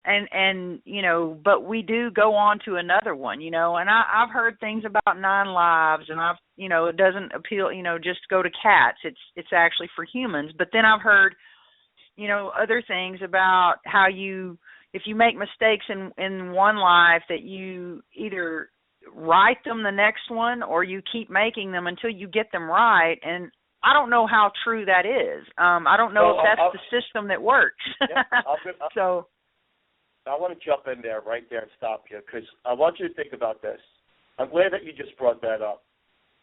and but we do go on to another one, and I've heard things about 9 lives, and it doesn't appeal, just go to cats. It's actually for humans. But then I've heard, other things about how if you make mistakes in one life, that you either right them the next one, or you keep making them until you get them right. And I don't know how true that is. I don't know if that's the system that works. Yeah, So I want to jump in there right there and stop you, because I want you to think about this. I'm glad that you just brought that up.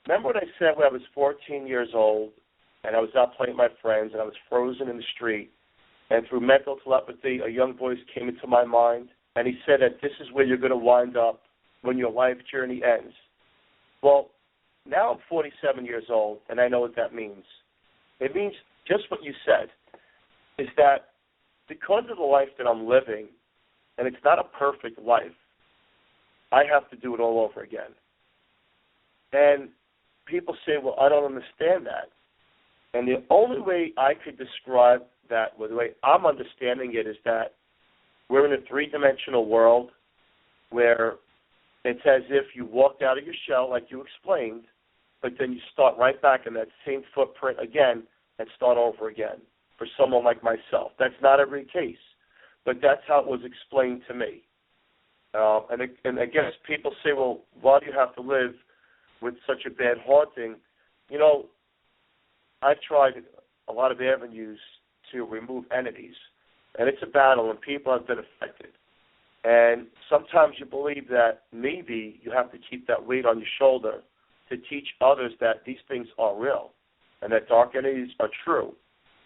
Remember what I said when I was 14 years old and I was out playing with my friends and I was frozen in the street, and through mental telepathy a young voice came into my mind and he said that this is where you're going to wind up when your life journey ends. Well, now I'm 47 years old and I know what that means. It means just what you said, is that because of the life that I'm living, and it's not a perfect life, I have to do it all over again. And people say, well, I don't understand that. And the only way I could describe that, well, the way I'm understanding it, is that we're in a 3-dimensional world where it's as if you walked out of your shell, like you explained, but then you start right back in that same footprint again and start over again for someone like myself. That's not every case, but that's how it was explained to me. And I guess people say, well, why do you have to live with such a bad haunting? I've tried a lot of avenues to remove entities, and it's a battle, and people have been affected. And sometimes you believe that maybe you have to keep that weight on your shoulder to teach others that these things are real, and that dark entities are true,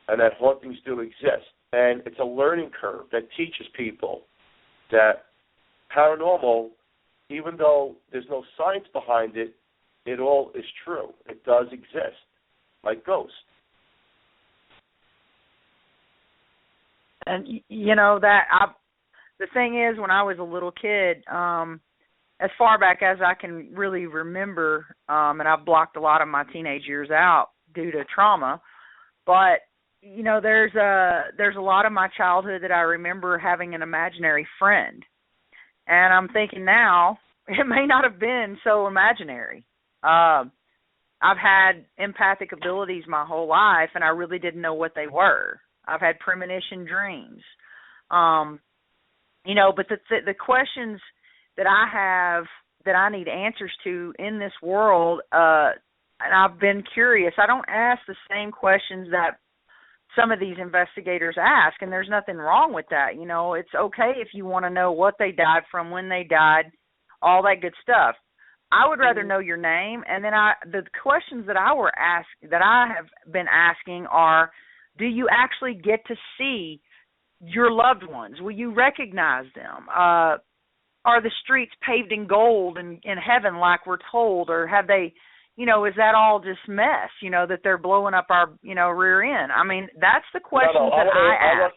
and that hauntings do exist. And it's a learning curve that teaches people that paranormal, even though there's no science behind it, it all is true. It does exist, like ghosts. And the thing is, when I was a little kid, as far back as I can really remember, and I've blocked a lot of my teenage years out due to trauma, but there's a lot of my childhood that I remember having an imaginary friend, and I'm thinking now it may not have been so imaginary. I've had empathic abilities my whole life, and I really didn't know what they were. I've had premonition dreams, but the questions that I have that I need answers to in this world, and I've been curious. I don't ask the same questions that some of these investigators ask, and there's nothing wrong with that. It's okay if you want to know what they died from, when they died, all that good stuff. I would rather know your name, and then the questions that I have been asking are, do you actually get to see your loved ones? Will you recognize them? Are the streets paved in gold in heaven like we're told, or have they, is that all just mess, that they're blowing up our, rear end? I mean, that's the questions that I ask.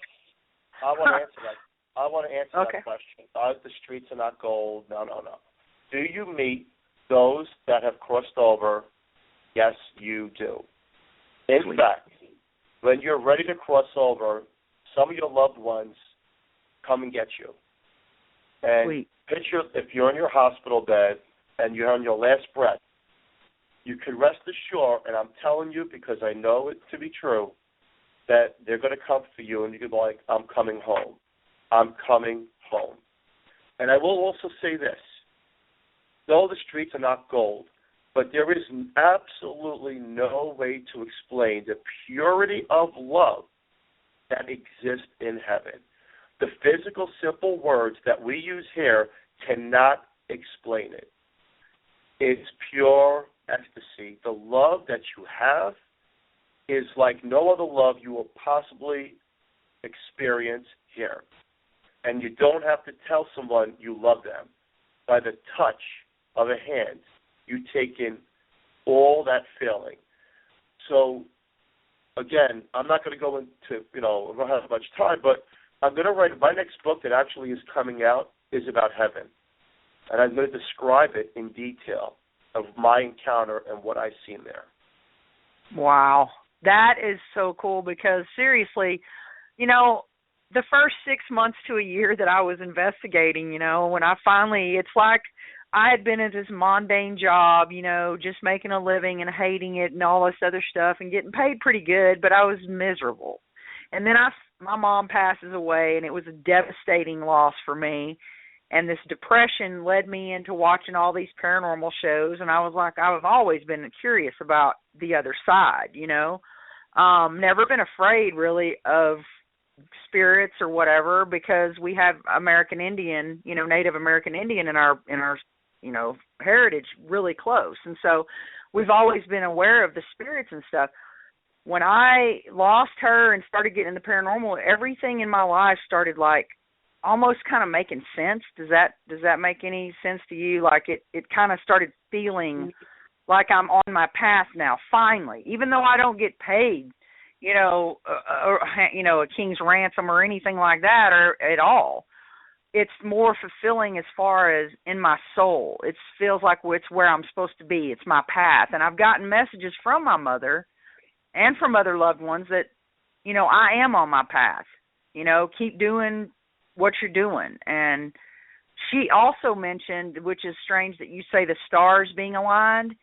I want to answer that. I want to answer Okay. that question. The streets are not gold. No. Do you meet those that have crossed over? Yes, you do. In fact, when you're ready to cross over, some of your loved ones come and get you. And picture if you're in your hospital bed and you're on your last breath, you can rest assured, and I'm telling you because I know it to be true, that they're going to come for you and you can be like, I'm coming home. I'm coming home. And I will also say this. Though the streets are not gold, but there is absolutely no way to explain the purity of love that exists in heaven. The physical, simple words that we use here cannot explain it. It's pure ecstasy. The love that you have is like no other love you will possibly experience here. And you don't have to tell someone you love them. By the touch of a hand, you take in all that feeling. So, again, I'm not going to go into, we don't have much time, but I'm going to write, my next book that actually is coming out is about heaven. And I'm going to describe it in detail of my encounter and what I've seen there. Wow. That is so cool because, seriously, the first 6 months to a year that I was investigating, when I finally, it's like I had been at this mundane job, just making a living and hating it and all this other stuff and getting paid pretty good, but I was miserable. And then my mom passes away, and it was a devastating loss for me. And this depression led me into watching all these paranormal shows, and I was like, I've always been curious about the other side, Never been afraid, really, of spirits or whatever, because we have American Indian, Native American Indian in our heritage really close. And so we've always been aware of the spirits and stuff. When I lost her and started getting into paranormal, everything in my life started like almost kind of making sense. Does that make any sense to you? Like it kind of started feeling like I'm on my path now, finally, even though I don't get paid, a king's ransom or anything like that or at all. It's more fulfilling as far as in my soul. It feels like it's where I'm supposed to be. It's my path. And I've gotten messages from my mother and from other loved ones that, I am on my path. Keep doing what you're doing. And she also mentioned, which is strange that you say the stars being aligned.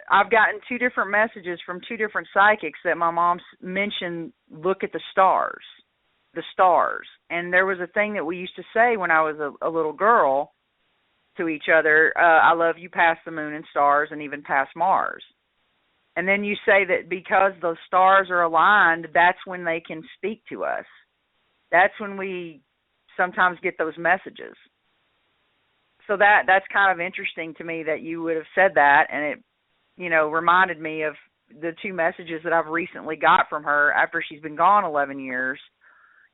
I've gotten 2 different messages from 2 different psychics that my mom mentioned, look at the stars. And there was a thing that we used to say when I was a little girl to each other, I love you past the moon and stars and even past Mars. And then you say that because those stars are aligned, that's when they can speak to us. That's when we sometimes get those messages. So that's kind of interesting to me that you would have said that, and it, reminded me of the 2 messages that I've recently got from her after she's been gone 11 years.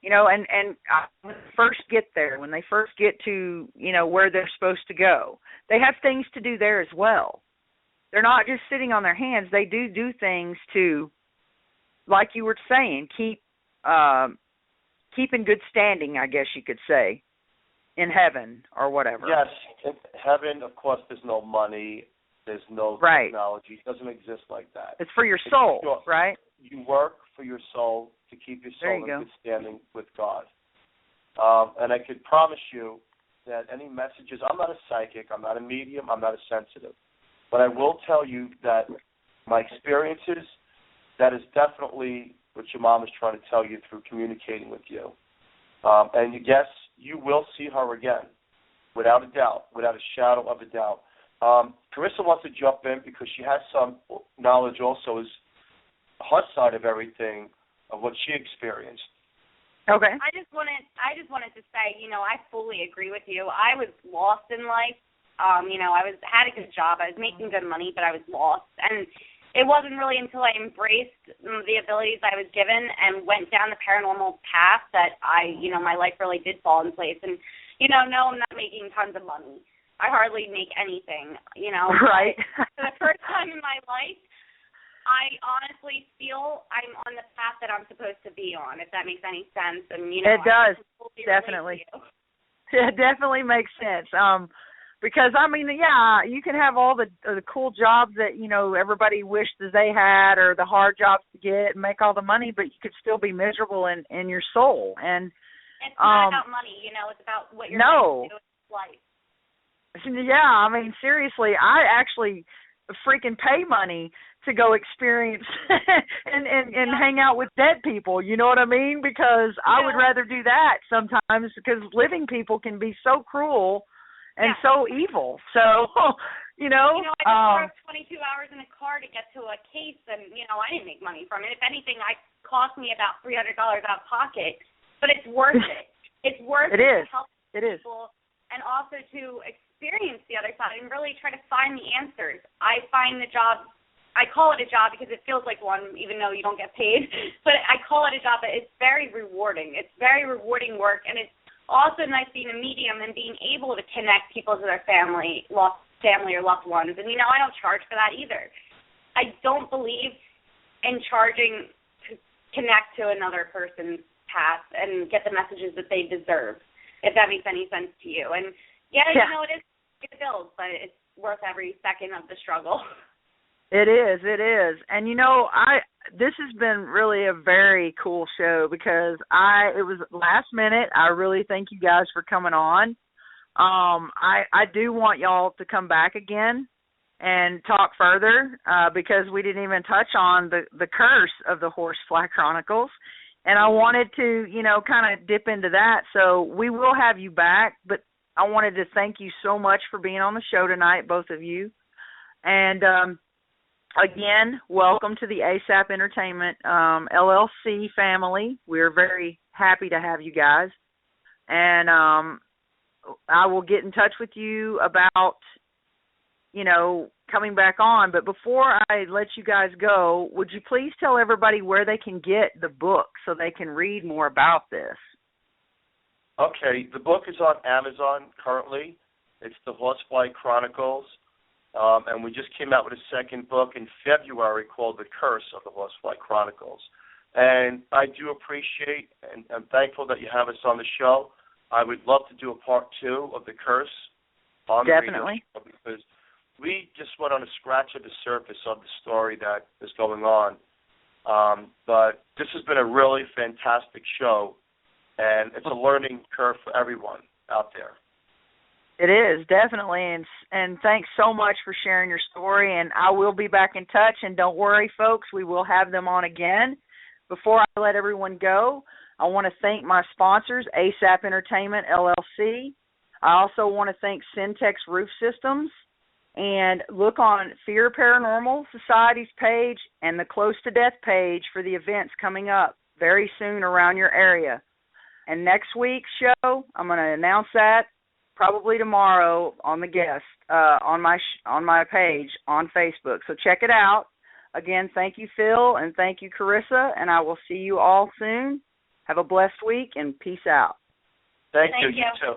And when they first get there, when they first get to, where they're supposed to go, they have things to do there as well. They're not just sitting on their hands. They do things to, like you were saying, keep in good standing, I guess you could say, in heaven or whatever. Yes, in heaven, of course, there's no money. There's no technology. It doesn't exist like that. It's for your soul, right? You work for your soul to keep your soul in good standing with God. And I could promise you that any messages, I'm not a psychic, I'm not a medium, I'm not a sensitive. But I will tell you that my experiences, that is definitely what your mom is trying to tell you through communicating with you. And yes, you will see her again, without a doubt, without a shadow of a doubt. Carissa wants to jump in because she has some knowledge also as her side of everything, of what she experienced. Okay. I just wanted to say, I fully agree with you. I was lost in life. I had a good job. I was making good money, but I was lost. And it wasn't really until I embraced the abilities I was given and went down the paranormal path that my life really did fall in place. And, no, I'm not making tons of money. I hardly make anything, Right. For the first time in my life, I honestly feel I'm on the path that I'm supposed to be on, if that makes any sense. And, it does, definitely. It definitely makes sense. Because, you can have all the cool jobs that, everybody wished that they had, or the hard jobs to get and make all the money, but you could still be miserable in your soul. And it's not about money, it's about what you're going to do in life. Yeah, seriously, I actually freaking pay money to go experience and hang out with dead people, you know what I mean? Because I would rather do that sometimes, because living people can be so cruel and so evil. So, I just drove 22 hours in a car to get to a case, and, I didn't make money from it. If anything, it cost me about $300 out of pocket, but it's worth it. It's worth it to help people and also to experience the other side and really try to find the answers. I find the job, I call it a job because it feels like one, even though you don't get paid, but I call it a job that it's very rewarding. It's very rewarding work, and it's also nice being a medium and being able to connect people to their family or loved ones. And, I don't charge for that either. I don't believe in charging to connect to another person's path and get the messages that they deserve, if that makes any sense to you. And, it is the bills, but it's worth every second of the struggle. It is. And this has been really a very cool show because it was last minute. I really thank you guys for coming on. I do want y'all to come back again and talk further because we didn't even touch on the curse of the Horsefly Chronicles. And I wanted to, kind of dip into that. So we will have you back, but I wanted to thank you so much for being on the show tonight, both of you. And again, welcome to the ASAP Entertainment LLC family. We're very happy to have you guys. And I will get in touch with you about, coming back on. But before I let you guys go, would you please tell everybody where they can get the book so they can read more about this? Okay, the book is on Amazon currently. It's the Horsefly Chronicles. And we just came out with a second book in February called The Curse of the Horsefly Chronicles. And I do appreciate and I'm thankful that you have us on the show. I would love to do a part 2 of The Curse on Definitely. the radio show because we just went on a scratch of the surface of the story that is going on. But this has been a really fantastic show, and it's a learning curve for everyone out there. It is, definitely, and thanks so much for sharing your story, and I will be back in touch, and don't worry, folks, we will have them on again. Before I let everyone go, I want to thank my sponsors, ASAP Entertainment, LLC. I also want to thank Syntex Roof Systems, and look on FEAR Paranormal Society's page and the Close to Death page for the events coming up very soon around your area. And next week's show, I'm going to announce that probably tomorrow on the guest on my page on Facebook. So check it out. Again, thank you, Phil, and thank you, Carissa, and I will see you all soon. Have a blessed week, and peace out. Thank you. You too.